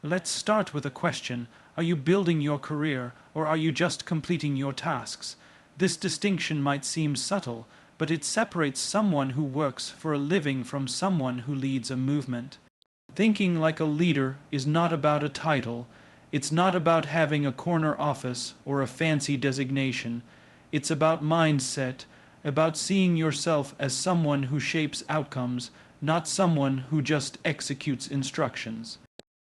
Let's start with a question. Are you building your career, or are you just completing your tasks? This distinction might seem subtle, but it separates someone who works for a living from someone who leads a movement. Thinking like a leader is not about a title. It's not about having a corner office or a fancy designation. It's about mindset, about seeing yourself as someone who shapes outcomes, not someone who just executes instructions.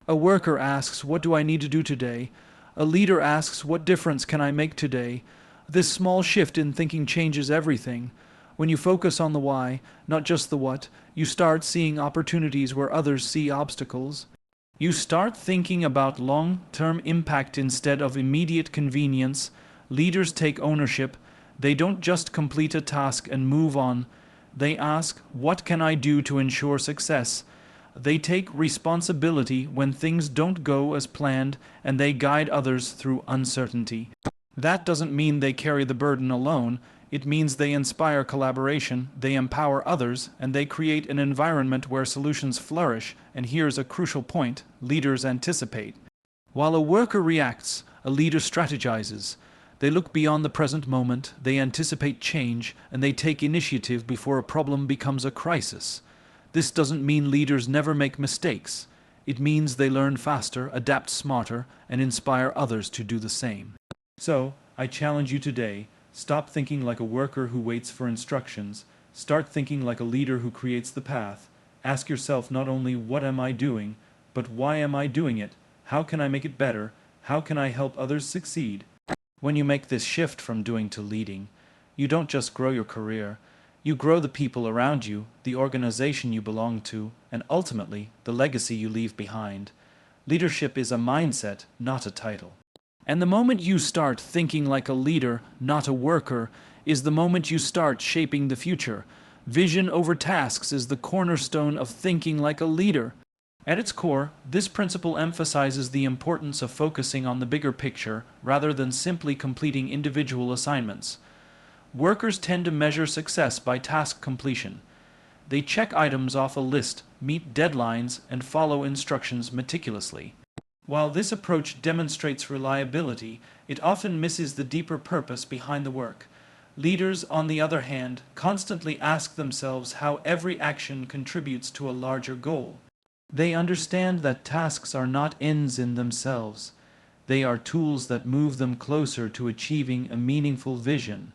A worker asks, "What do I need to do today?" A leader asks, "What difference can I make today?" This small shift in thinking changes everything. When you focus on the why, not just the what, you start seeing opportunities where others see obstacles. You start thinking about long-term impact instead of immediate convenience. Leaders take ownership. They don't just complete a task and move on. They ask, "What can I do to ensure success?" They take responsibility when things don't go as planned, and they guide others through uncertainty. That doesn't mean they carry the burden alone. It means they inspire collaboration, they empower others, and they create an environment where solutions flourish. And here's a crucial point: leaders anticipate. While a worker reacts, a leader strategizes. They look beyond the present moment, they anticipate change, and they take initiative before a problem becomes a crisis. This doesn't mean leaders never make mistakes. It means they learn faster, adapt smarter, and inspire others to do the same. So, I challenge you today, stop thinking like a worker who waits for instructions. Start thinking like a leader who creates the path. Ask yourself not only what am I doing, but why am I doing it? How can I make it better? How can I help others succeed? When you make this shift from doing to leading, you don't just grow your career. You grow the people around you, the organization you belong to, and ultimately, the legacy you leave behind. Leadership is a mindset, not a title. And the moment you start thinking like a leader, not a worker, is the moment you start shaping the future. Vision over tasks is the cornerstone of thinking like a leader. At its core, this principle emphasizes the importance of focusing on the bigger picture rather than simply completing individual assignments. Workers tend to measure success by task completion. They check items off a list, meet deadlines, and follow instructions meticulously. While this approach demonstrates reliability, it often misses the deeper purpose behind the work. Leaders, on the other hand, constantly ask themselves how every action contributes to a larger goal. They understand that tasks are not ends in themselves. They are tools that move them closer to achieving a meaningful vision.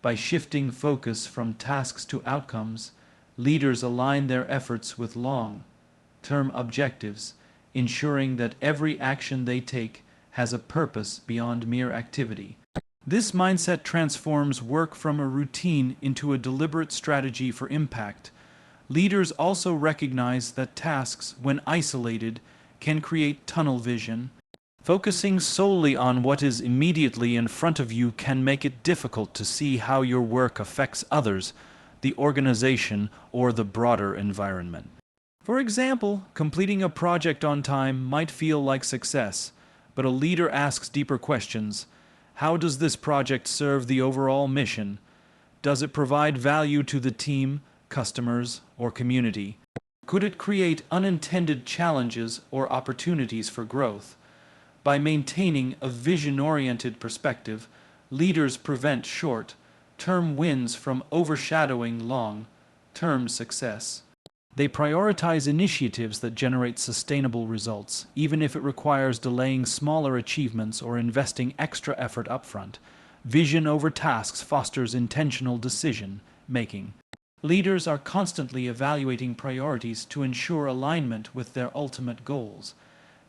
By shifting focus from tasks to outcomes, leaders align their efforts with long-term objectives, ensuring that every action they take has a purpose beyond mere activity. This mindset transforms work from a routine into a deliberate strategy for impact. Leaders also recognize that tasks, when isolated, can create tunnel vision. Focusing solely on what is immediately in front of you can make it difficult to see how your work affects others, the organization, or the broader environment. For example, completing a project on time might feel like success, but a leader asks deeper questions. How does this project serve the overall mission? Does it provide value to the team, customers, or community? Could it create unintended challenges or opportunities for growth? By maintaining a vision-oriented perspective, leaders prevent short-term wins from overshadowing long-term success. They prioritize initiatives that generate sustainable results, even if it requires delaying smaller achievements or investing extra effort upfront. Vision over tasks fosters intentional decision-making. Leaders are constantly evaluating priorities to ensure alignment with their ultimate goals.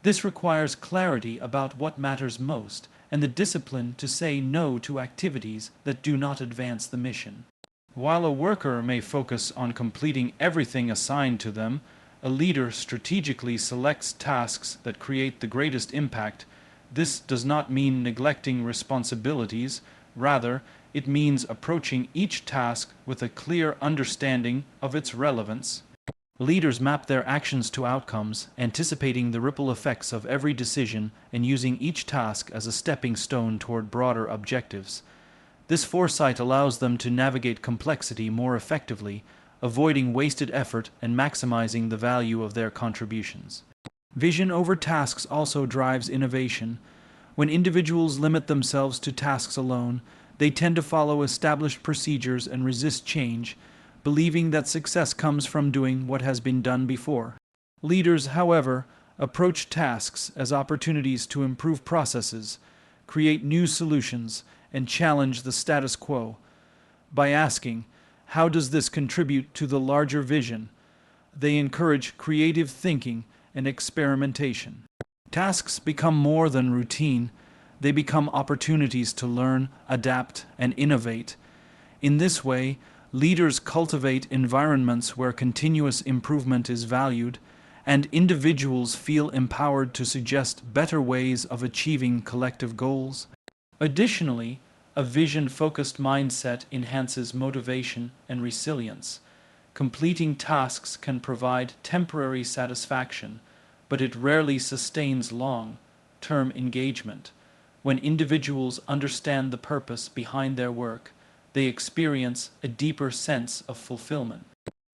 This requires clarity about what matters most and the discipline to say no to activities that do not advance the mission. While a worker may focus on completing everything assigned to them, a leader strategically selects tasks that create the greatest impact. This does not mean neglecting responsibilities. Rather, it means approaching each task with a clear understanding of its relevance. Leaders map their actions to outcomes, anticipating the ripple effects of every decision and using each task as a stepping stone toward broader objectives. This foresight allows them to navigate complexity more effectively, avoiding wasted effort and maximizing the value of their contributions. Vision over tasks also drives innovation. When individuals limit themselves to tasks alone, they tend to follow established procedures and resist change, believing that success comes from doing what has been done before. Leaders, however, approach tasks as opportunities to improve processes, create new solutions, and challenge the status quo. By asking, "How does this contribute to the larger vision?" they encourage creative thinking and experimentation. Tasks become more than routine. They become opportunities to learn, adapt, and innovate. In this way, leaders cultivate environments where continuous improvement is valued, and individuals feel empowered to suggest better ways of achieving collective goals. Additionally, a vision-focused mindset enhances motivation and resilience. Completing tasks can provide temporary satisfaction, but it rarely sustains long-term engagement. When individuals understand the purpose behind their work, they experience a deeper sense of fulfillment.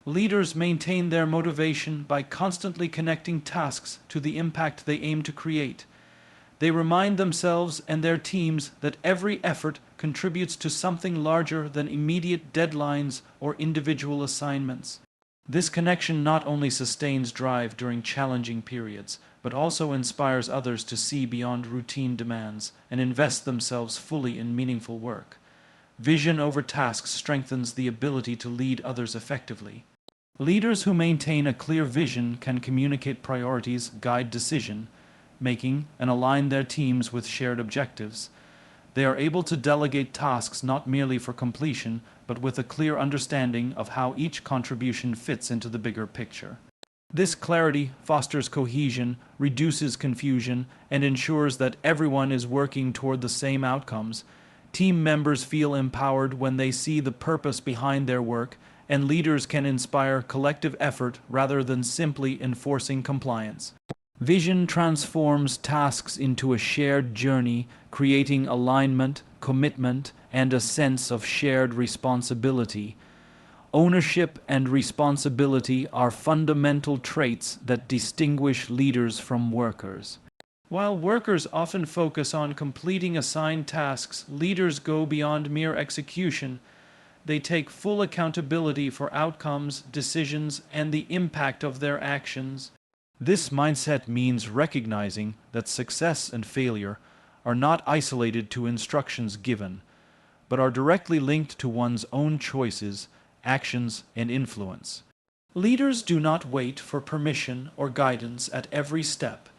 Leaders maintain their motivation by constantly connecting tasks to the impact they aim to create. They remind themselves and their teams that every effort contributes to something larger than immediate deadlines or individual assignments. This connection not only sustains drive during challenging periods, but also inspires others to see beyond routine demands and invest themselves fully in meaningful work. Vision over tasks strengthens the ability to lead others effectively. Leaders who maintain a clear vision can communicate priorities, guide decision-making, and align their teams with shared objectives. They are able to delegate tasks not merely for completion, but with a clear understanding of how each contribution fits into the bigger picture. This clarity fosters cohesion, reduces confusion, and ensures that everyone is working toward the same outcomes. Team members feel empowered when they see the purpose behind their work, and leaders can inspire collective effort rather than simply enforcing compliance. Vision transforms tasks into a shared journey, creating alignment, commitment, and a sense of shared responsibility. Ownership and responsibility are fundamental traits that distinguish leaders from workers. While workers often focus on completing assigned tasks, leaders go beyond mere execution. They take full accountability for outcomes, decisions, and the impact of their actions. This mindset means recognizing that success and failure are not isolated to instructions given, but are directly linked to one's own choices, actions, and influence. Leaders do not wait for permission or guidance at every step.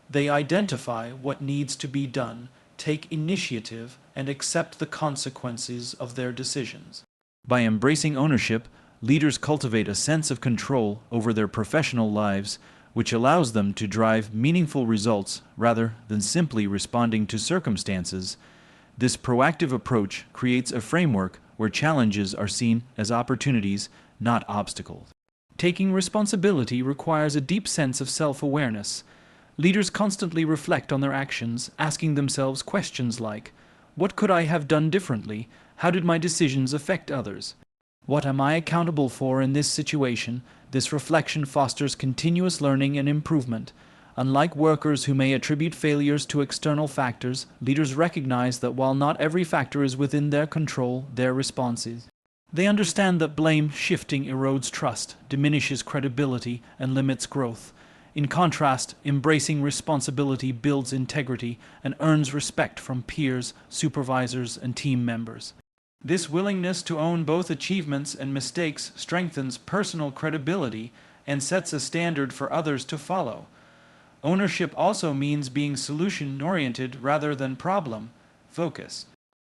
They identify what needs to be done, take initiative, and accept the consequences of their decisions. By embracing ownership, leaders cultivate a sense of control over their professional lives, which allows them to drive meaningful results rather than simply responding to circumstances. This proactive approach creates a framework where challenges are seen as opportunities, not obstacles. Taking responsibility requires a deep sense of self-awareness. Leaders constantly reflect on their actions, asking themselves questions like, "What could I have done differently? How did my decisions affect others? What am I accountable for in this situation?" This reflection fosters continuous learning and improvement. Unlike workers who may attribute failures to external factors, leaders recognize that while not every factor is within their control, their response is. They understand that blame shifting erodes trust, diminishes credibility, and limits growth. In contrast, embracing responsibility builds integrity and earns respect from peers, supervisors, and team members. This willingness to own both achievements and mistakes strengthens personal credibility and sets a standard for others to follow. Ownership also means being solution-oriented rather than problem-focused.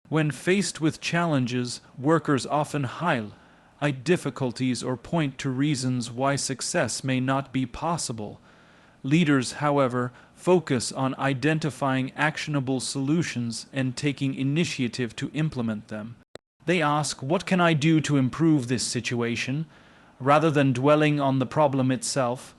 When faced with challenges, workers often highlight difficulties or point to reasons why success may not be possible. Leaders, however, focus on identifying actionable solutions and taking initiative to implement them. They ask, "What can I do to improve this situation?" rather than dwelling on the problem itself.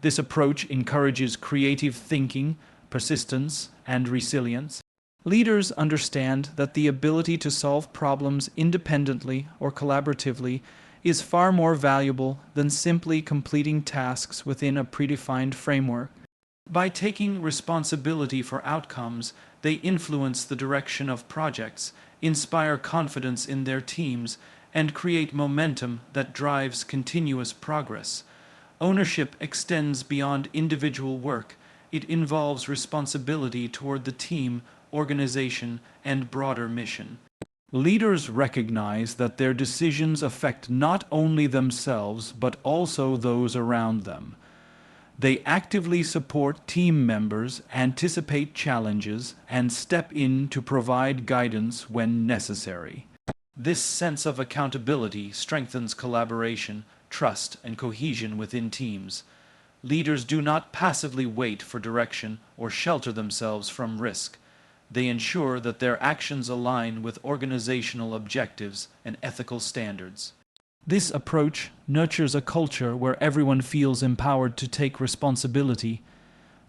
This approach encourages creative thinking, persistence, and resilience. Leaders understand that the ability to solve problems independently or collaboratively is far more valuable than simply completing tasks within a predefined framework. By taking responsibility for outcomes, they influence the direction of projects, inspire confidence in their teams, and create momentum that drives continuous progress. Ownership extends beyond individual work. It involves responsibility toward the team, organization, and broader mission. Leaders recognize that their decisions affect not only themselves but also those around them. They actively support team members, anticipate challenges, and step in to provide guidance when necessary. This sense of accountability strengthens collaboration, trust, and cohesion within teams. Leaders do not passively wait for direction or shelter themselves from risk. They ensure that their actions align with organizational objectives and ethical standards. This approach nurtures a culture where everyone feels empowered to take responsibility,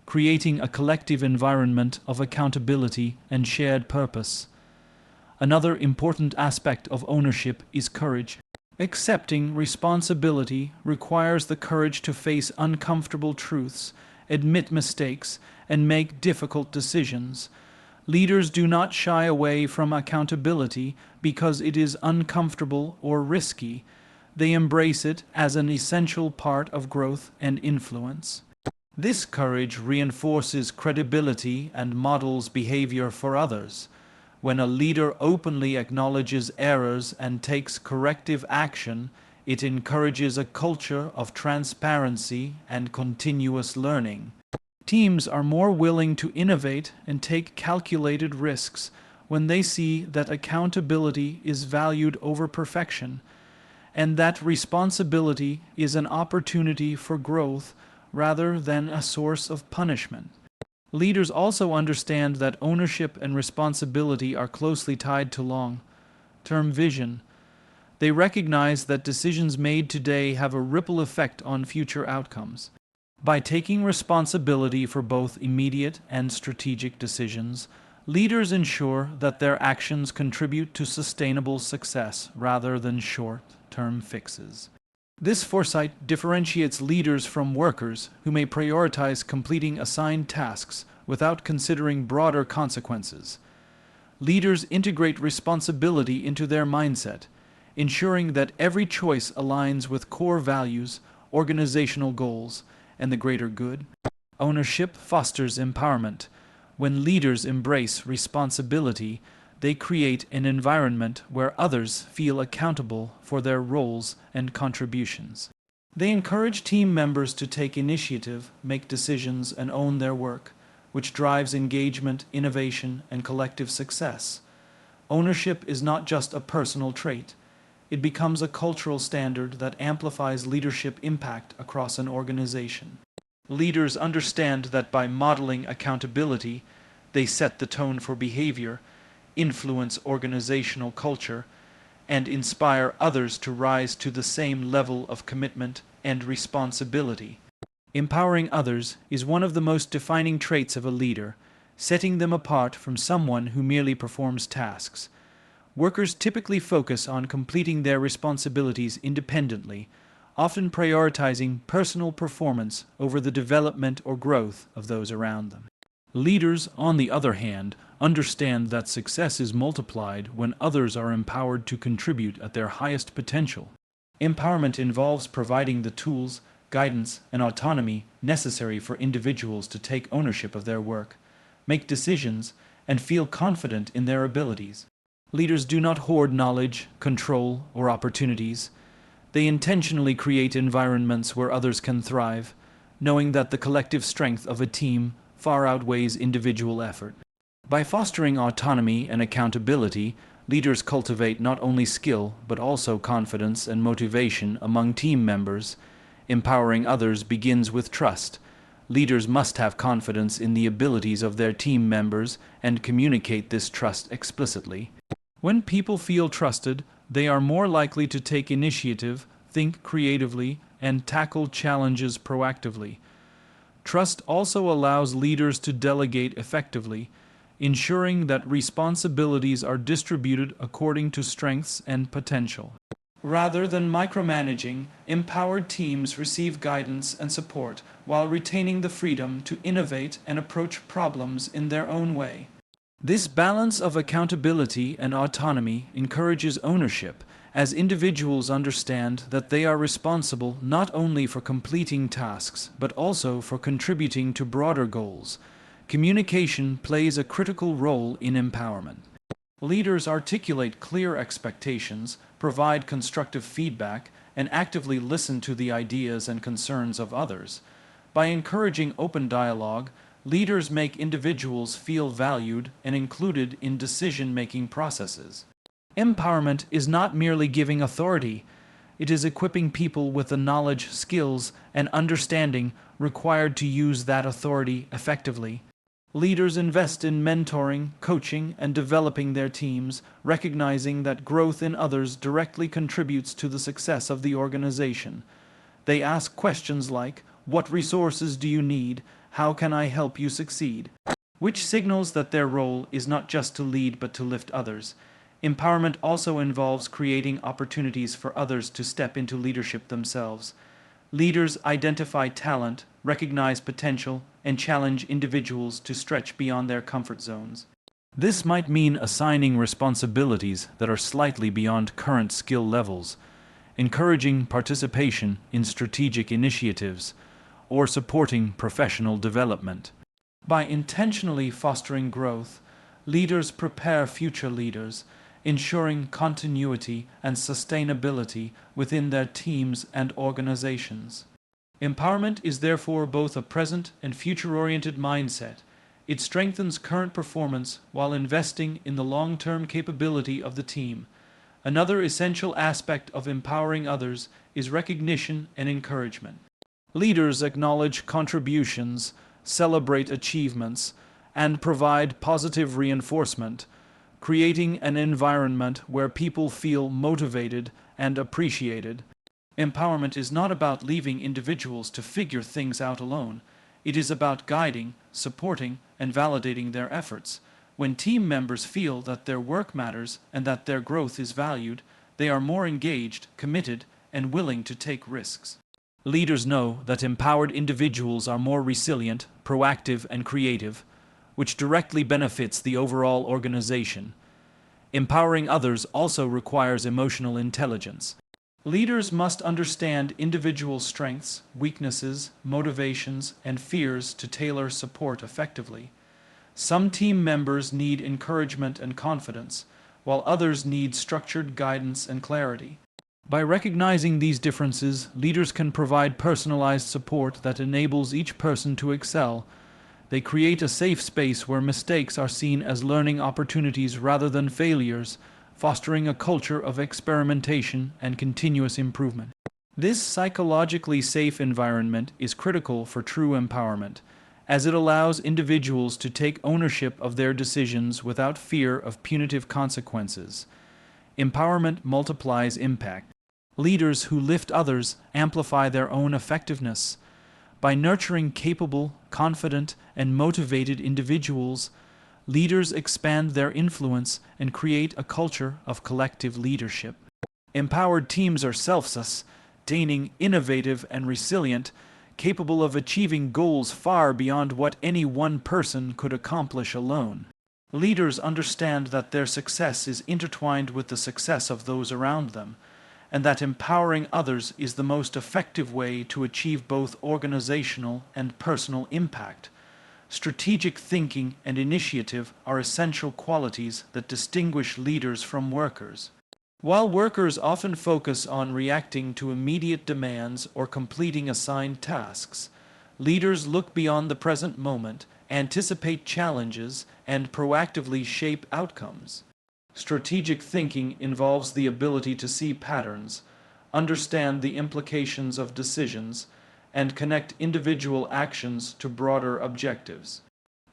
creating a collective environment of accountability and shared purpose. Another important aspect of ownership is courage. Accepting responsibility requires the courage to face uncomfortable truths, admit mistakes, and make difficult decisions. Leaders do not shy away from accountability because it is uncomfortable or risky. They embrace it as an essential part of growth and influence. This courage reinforces credibility and models behavior for others. When a leader openly acknowledges errors and takes corrective action, it encourages a culture of transparency and continuous learning. Teams are more willing to innovate and take calculated risks when they see that accountability is valued over perfection, and that responsibility is an opportunity for growth rather than a source of punishment. Leaders also understand that ownership and responsibility are closely tied to long-term vision. They recognize that decisions made today have a ripple effect on future outcomes. By taking responsibility for both immediate and strategic decisions, leaders ensure that their actions contribute to sustainable success rather than short-term fixes. This foresight differentiates leaders from workers who may prioritize completing assigned tasks without considering broader consequences. Leaders integrate responsibility into their mindset, ensuring that every choice aligns with core values, organizational goals, and the greater good. Ownership fosters empowerment. When leaders embrace responsibility, they create an environment where others feel accountable for their roles and contributions. They encourage team members to take initiative, make decisions, and own their work, which drives engagement, innovation, and collective success. Ownership is not just a personal trait. It becomes a cultural standard that amplifies leadership impact across an organization. Leaders understand that by modeling accountability, they set the tone for behavior, influence organizational culture, and inspire others to rise to the same level of commitment and responsibility. Empowering others is one of the most defining traits of a leader, setting them apart from someone who merely performs tasks. Workers typically focus on completing their responsibilities independently, often prioritizing personal performance over the development or growth of those around them. Leaders, on the other hand, understand that success is multiplied when others are empowered to contribute at their highest potential. Empowerment involves providing the tools, guidance, and autonomy necessary for individuals to take ownership of their work, make decisions, and feel confident in their abilities. Leaders do not hoard knowledge, control, or opportunities. They intentionally create environments where others can thrive, knowing that the collective strength of a team far outweighs individual effort. By fostering autonomy and accountability, leaders cultivate not only skill but also confidence and motivation among team members. Empowering others begins with trust. Leaders must have confidence in the abilities of their team members and communicate this trust explicitly. When people feel trusted, they are more likely to take initiative, think creatively, and tackle challenges proactively. Trust also allows leaders to delegate effectively, ensuring that responsibilities are distributed according to strengths and potential. Rather than micromanaging, empowered teams receive guidance and support, while retaining the freedom to innovate and approach problems in their own way. This balance of accountability and autonomy encourages ownership, as individuals understand that they are responsible not only for completing tasks, but also for contributing to broader goals. Communication plays a critical role in empowerment. Leaders articulate clear expectations, provide constructive feedback, and actively listen to the ideas and concerns of others. By encouraging open dialogue, leaders make individuals feel valued and included in decision-making processes. Empowerment is not merely giving authority. It is equipping people with the knowledge, skills, and understanding required to use that authority effectively. Leaders invest in mentoring, coaching, and developing their teams, recognizing that growth in others directly contributes to the success of the organization. They ask questions like, "What resources do you need? How can I help you succeed?" which signals that their role is not just to lead but to lift others. Empowerment also involves creating opportunities for others to step into leadership themselves. Leaders identify talent, recognize potential, and challenge individuals to stretch beyond their comfort zones. This might mean assigning responsibilities that are slightly beyond current skill levels, encouraging participation in strategic initiatives, or supporting professional development. By intentionally fostering growth, leaders prepare future leaders, ensuring continuity and sustainability within their teams and organizations. Empowerment is therefore both a present and future-oriented mindset. It strengthens current performance while investing in the long-term capability of the team. Another essential aspect of empowering others is recognition and encouragement. Leaders acknowledge contributions, celebrate achievements, and provide positive reinforcement, creating an environment where people feel motivated and appreciated. Empowerment is not about leaving individuals to figure things out alone. It is about guiding, supporting, and validating their efforts. When team members feel that their work matters and that their growth is valued, they are more engaged, committed, and willing to take risks. Leaders know that empowered individuals are more resilient, proactive, and creative, which directly benefits the overall organization. Empowering others also requires emotional intelligence. Leaders must understand individual strengths, weaknesses, motivations, and fears to tailor support effectively. Some team members need encouragement and confidence, while others need structured guidance and clarity. By recognizing these differences, leaders can provide personalized support that enables each person to excel. They create a safe space where mistakes are seen as learning opportunities rather than failures, fostering a culture of experimentation and continuous improvement. This psychologically safe environment is critical for true empowerment, as it allows individuals to take ownership of their decisions without fear of punitive consequences. Empowerment multiplies impact. Leaders who lift others amplify their own effectiveness. By nurturing capable, confident, and motivated individuals, leaders expand their influence and create a culture of collective leadership. Empowered teams are self-sustaining, innovative, and resilient, capable of achieving goals far beyond what any one person could accomplish alone. Leaders understand that their success is intertwined with the success of those around them, and that empowering others is the most effective way to achieve both organizational and personal impact. Strategic thinking and initiative are essential qualities that distinguish leaders from workers. While workers often focus on reacting to immediate demands or completing assigned tasks, leaders look beyond the present moment, anticipate challenges, and proactively shape outcomes. Strategic thinking involves the ability to see patterns, understand the implications of decisions, and connect individual actions to broader objectives.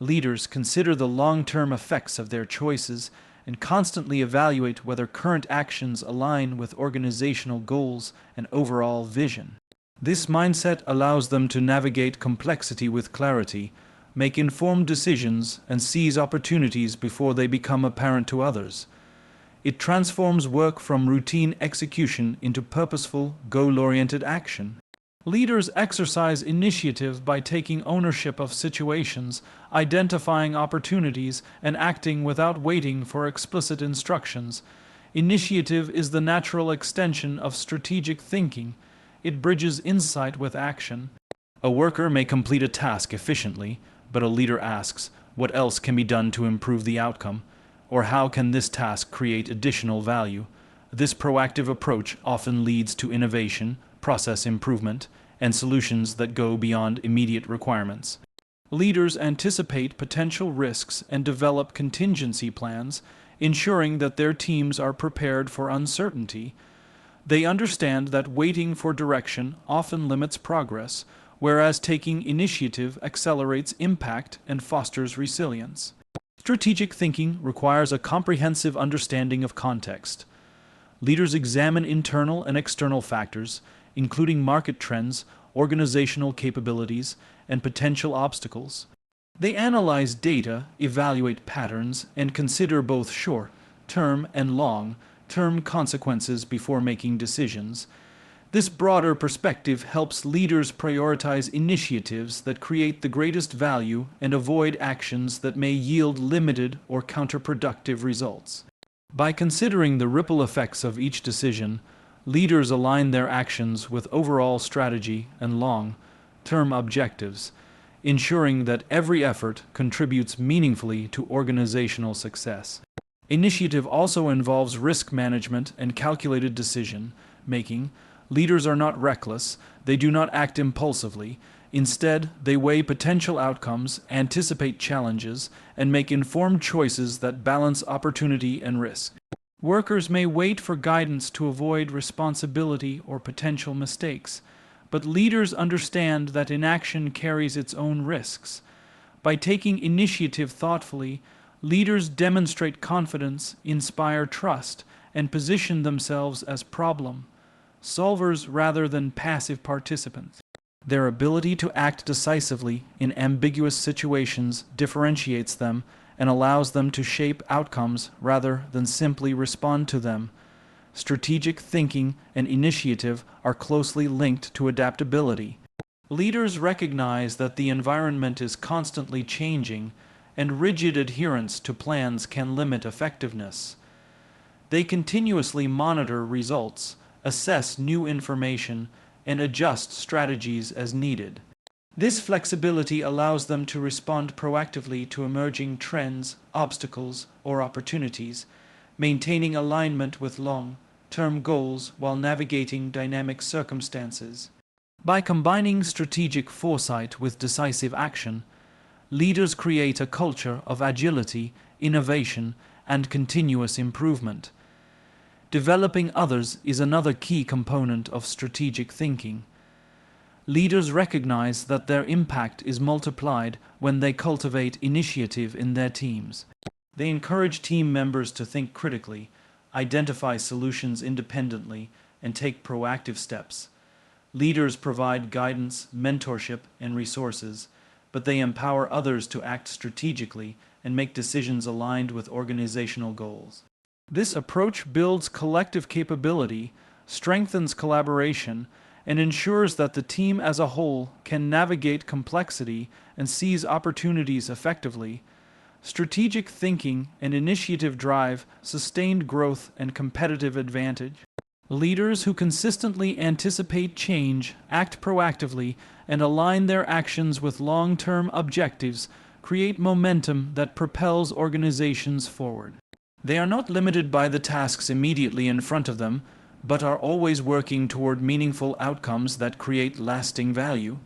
Leaders consider the long-term effects of their choices and constantly evaluate whether current actions align with organizational goals and overall vision. This mindset allows them to navigate complexity with clarity, make informed decisions, and seize opportunities before they become apparent to others. It transforms work from routine execution into purposeful, goal-oriented action. Leaders exercise initiative by taking ownership of situations, identifying opportunities, and acting without waiting for explicit instructions. Initiative is the natural extension of strategic thinking. It bridges insight with action. A worker may complete a task efficiently, but a leader asks, what else can be done to improve the outcome? Or how can this task create additional value? This proactive approach often leads to innovation, process improvement, and solutions that go beyond immediate requirements. Leaders anticipate potential risks and develop contingency plans, ensuring that their teams are prepared for uncertainty. They understand that waiting for direction often limits progress, whereas taking initiative accelerates impact and fosters resilience. Strategic thinking requires a comprehensive understanding of context. Leaders examine internal and external factors, including market trends, organizational capabilities, and potential obstacles. They analyze data, evaluate patterns, and consider both short-term and long-term consequences before making decisions. This broader perspective helps leaders prioritize initiatives that create the greatest value and avoid actions that may yield limited or counterproductive results. By considering the ripple effects of each decision, leaders align their actions with overall strategy and long-term objectives, ensuring that every effort contributes meaningfully to organizational success. Initiative also involves risk management and calculated decision-making. Leaders are not reckless, they do not act impulsively. Instead, they weigh potential outcomes, anticipate challenges, and make informed choices that balance opportunity and risk. Workers may wait for guidance to avoid responsibility or potential mistakes, but leaders understand that inaction carries its own risks. By taking initiative thoughtfully, leaders demonstrate confidence, inspire trust, and position themselves as problem solvers rather than passive participants. Their ability to act decisively in ambiguous situations differentiates them and allows them to shape outcomes rather than simply respond to them. Strategic thinking and initiative are closely linked to adaptability. Leaders recognize that the environment is constantly changing, and rigid adherence to plans can limit effectiveness. They continuously monitor results, assess new information, and adjust strategies as needed. This flexibility allows them to respond proactively to emerging trends, obstacles, or opportunities, maintaining alignment with long-term goals while navigating dynamic circumstances. By combining strategic foresight with decisive action, leaders create a culture of agility, innovation, and continuous improvement. Developing others is another key component of strategic thinking. Leaders recognize that their impact is multiplied when they cultivate initiative in their teams. They encourage team members to think critically, identify solutions independently, and take proactive steps. Leaders provide guidance, mentorship, and resources, but they empower others to act strategically and make decisions aligned with organizational goals. This approach builds collective capability, strengthens collaboration, and ensures that the team as a whole can navigate complexity and seize opportunities effectively. Strategic thinking and initiative drive sustained growth and competitive advantage. Leaders who consistently anticipate change, act proactively, and align their actions with long-term objectives create momentum that propels organizations forward. They are not limited by the tasks immediately in front of them, but are always working toward meaningful outcomes that create lasting value.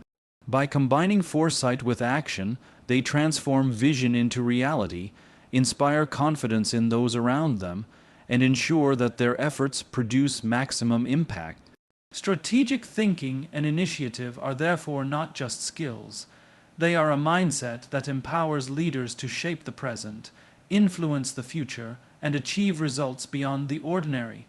By combining foresight with action, they transform vision into reality, inspire confidence in those around them, and ensure that their efforts produce maximum impact. Strategic thinking and initiative are therefore not just skills. They are a mindset that empowers leaders to shape the present, influence the future, and achieve results beyond the ordinary.